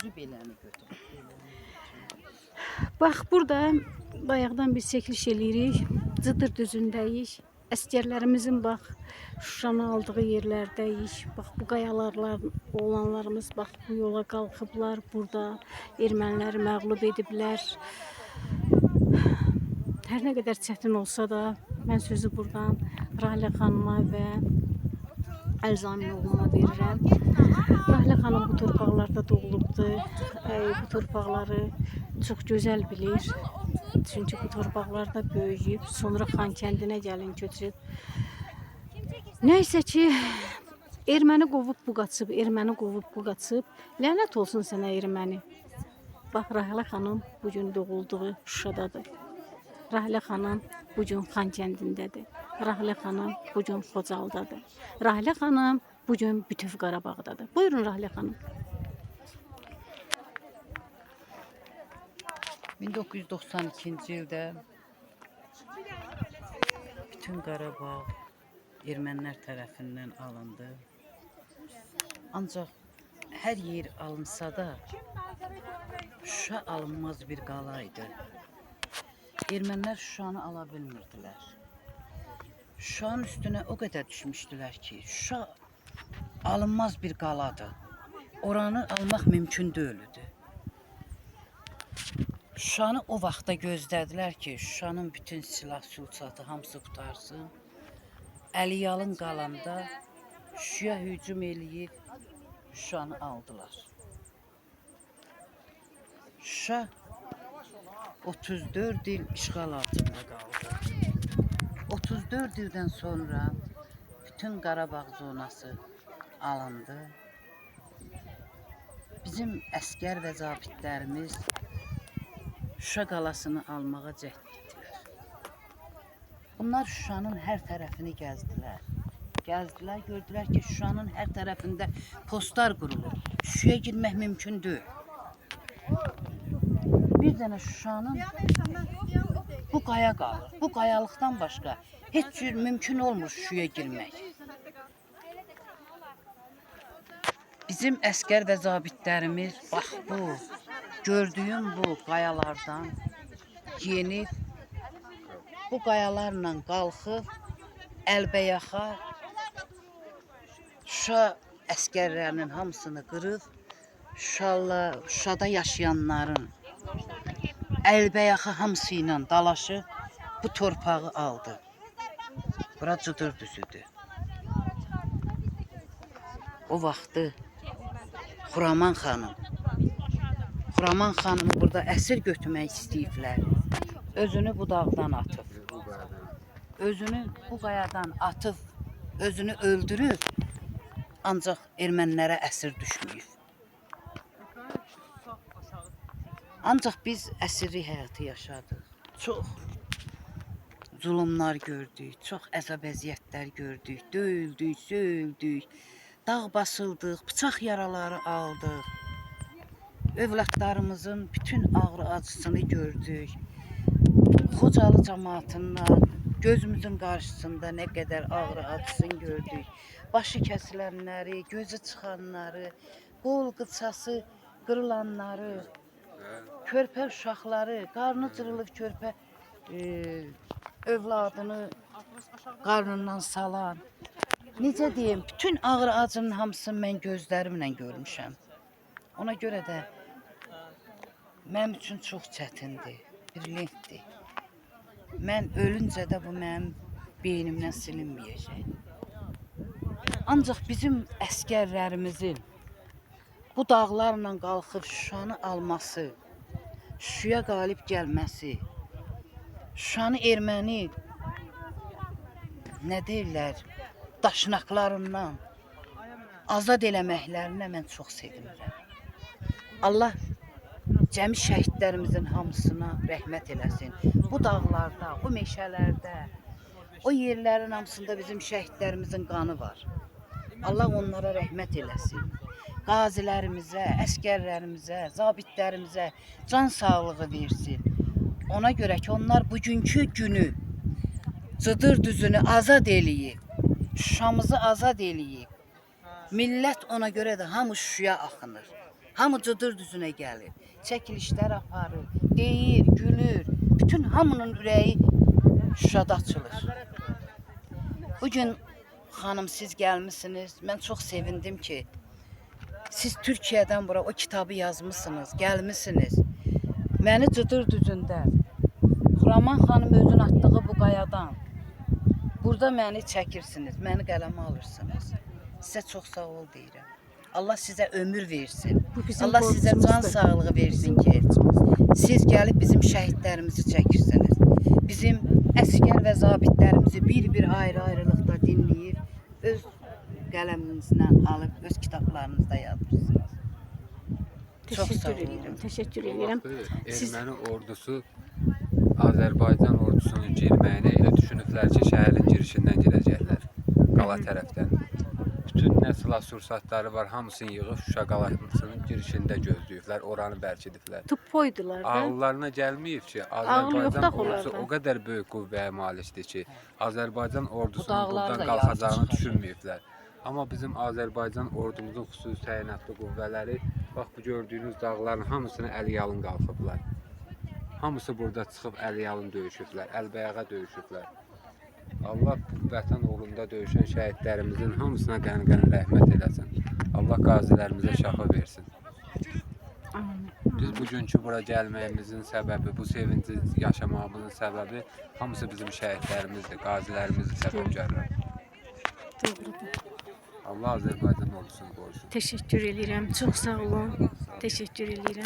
Düzü beləni götürüb. Bax, burada bayaqdan biz çəkiliş eləyirik. Cıdır düzündəyik. Əsgərlərimizin bax Şuşanı aldığı yerlərdəyik. Bax bu qayalarla oğlanlarımız bax bu yola qalxıblar. Burada erməniləri məğlub ediblər. Hər nə qədər çətin olsa da mən sözü buradan Rahilə xanıma və Əlzamin oğluma verirəm. Rahilə xanım bu torpaqlarda doğulubdur. Bu torpaqları çox gözəl bilir. Çünki bu torpaqlarda böyüyüb, sonra Xankəndinə gəlin köçüb. Nəysə ki, erməni qovub bu qaçıb, erməni qovub bu qaçıb. Lənət olsun sənə erməni. Bax, Rahilə xanım bugün doğulduğu Şuşadadır. Rahilə xanım bugün Xankəndindədir. Rahilə xanım bugün Xocaldadır. Rahilə xanım bugün Bütöv Qarabağdadır. Buyurun Rahilə xanım. 1992-ci ildə bütün Qarabağ ermənilər tərəfindən alındı. Ancaq hər yer alınsa da Şuşa alınmaz bir qalaydı. Ermənilər Şuşanı ala bilmirdilər. Şuşanın üstünə o qədər düşmüşdülər ki, Şuşa alınmaz bir qaladır. Oranı almaq mümkün deyildi. Şuşanı o vaxtda gözlədilər ki, Şuşanın bütün silah sursatı hamısı qutarsın. Əliyalın qalanda Şuşaya hücum eləyib Şuşanı aldılar. Şuşa 34 il işğal altında qaldı. 34 ildən sonra bütün Qarabağ zonası alındı. Bizim əskər və zabitlərimiz Şuşa qalasını almağa cəhd etdilər. Bunlar Şuşanın hər tərəfini gəzdilər. Gəzdilər, gördülər ki, Şuşanın hər tərəfində postlar qurulur. Şuşaya girmək mümkün deyil. Bir dənə Şuşanın bu qaya qalır. Bu qayalıqdan başqa heç cür mümkün olmur Şuşaya girmək. Bizim əskər və zabitlərimiz bax bu, gördüyüm bu qayalardan yenib, bu qayalarla qalxıb, əlbəyaxa Şuşa əskərlərinin hamısını qırıb, Şuşada yaşayanların əlbəyaxa hamısı ilə dalaşıb bu torpağı aldı. Bura Cıdır düzüdür. O vaxtı Xuraman xanımı burada əsir götürmək istəyiblər. Özünü bu dağdan atıb. Özünü bu qayadan atıb, özünü öldürüb, ancaq ermənilərə əsir düşməyib. Ancaq biz əsirlik həyatı yaşadıq. Çox zulümlər gördük, çox əzab-əziyyətlər gördük, döyüldük, söyüldük, dağ basıldıq, bıçaq yaraları aldıq. Övladlarımızın bütün ağrı acısını gördük. Xocalı cəmaatından gözümüzün qarşısında nə qədər ağrı acısını gördük. Başı kəsilənləri, gözü çıxanları, qol qıçası qırılanları, körpə uşaqları, qarnı cırılıb körpə övladını qarnından salan. Necə deyim, bütün ağrı acının hamısını mən gözlərimlə görmüşəm. Ona görə də mənim üçün çox çətindir, brilliantdir. Mən ölüncə də bu mənim beynimdən silinməyəcək. Ancaq bizim əskərlərimizin bu dağlarla qalxıb Şuşanı alması, Şuşaya qalib gəlməsi, Şuşanı erməni nə deyirlər, daşnaqlarından azad eləməklərinə mən çox sevinirəm. Allah cəmi şəhidlərimizin hamısına rəhmət eləsin. Bu dağlarda, bu meşələrdə, o yerlərin hamısında bizim şəhidlərimizin qanı var. Allah onlara rəhmət eləsin. Qazilərimizə, əskərlərimizə, zabitlərimizə can sağlığı versin. Ona görə ki, onlar bugünkü günü Cıdır düzünü azad eləyib, Şuşamızı azad eləyib. Millət ona görə də hamı Şuşaya axınır. Hamı cıdır düzünə gəlir. Çəkilişlər aparır, deyir, gülür. Bütün hamının ürəyi Şuşada açılır. Bugün xanım siz gəlmisiniz. Mən çox sevindim ki, siz Türkiyədən bura o kitabı yazmısınız, gəlmisiniz. Məni cıdır düzündə Xuraman xanım özün atdığı bu qayadan burada məni çəkirsiniz, məni qələmə alırsınız. Sizə çox sağ ol deyirəm. Allah sizə ömür versin. Bu bizim Allah sizə can borcumuzdur. sağlığı versin ki, siz gəlib bizim şəhidlərimizi çəkirsiniz. Bizim əsgər və zabitlərimizi bir-bir ayrı-ayrılıqda dinləyir, öz qələminizlə alıb öz kitablarınızda yazırsınız. Çox sağ Təşəkkür olun. edirəm. Təşəkkür edirəm. Siz- Erməni ordusu Azərbaycan ordusunun girməyini elə düşünüblər ki, şəhərin girişindən girəcəklər, qala tərəfdən. Bütün nə silah-sursatları var, hamısını yığıb Şuşa qalasının girişində gözləyiblər, oranı bərkidiblər. Tupoydular da. Ağıllarına gəlməyib ki, yoxdur Azərbaycan axı ordusu onlarda. o qədər böyük qüvvəyə malikdir ki, Azərbaycan ordusunun dağları buradan da qalxacağını yarıb düşünməyiblər. Amma bizim Azərbaycan ordumuzun xüsusi təyinatlı qüvvələri bax bu gördüyünüz dağların hamısını əl-yalın qalxıblar. Hamısı burada çıxıb əl-yalın döyüşüblər, əlbəyağa döyüşüblər. Allah bu vətən uğrunda döyüşən şəhidlərimizin hamısına qəni-qəni rəhmət eləsin. Allah qazilərimizə şəfa versin. Amin. Biz bugünkü bura gəlməyimizin səbəbi, bu sevinci yaşamağımızın səbəbi hamısı bizim şəhidlərimizdir, qazilərimizdir səbəbkarlar. Doğrudur. Allah Azərbaycan ordusunu qorusun. Təşəkkür edirəm. Çox sağ olun. Təşəkkür edirəm.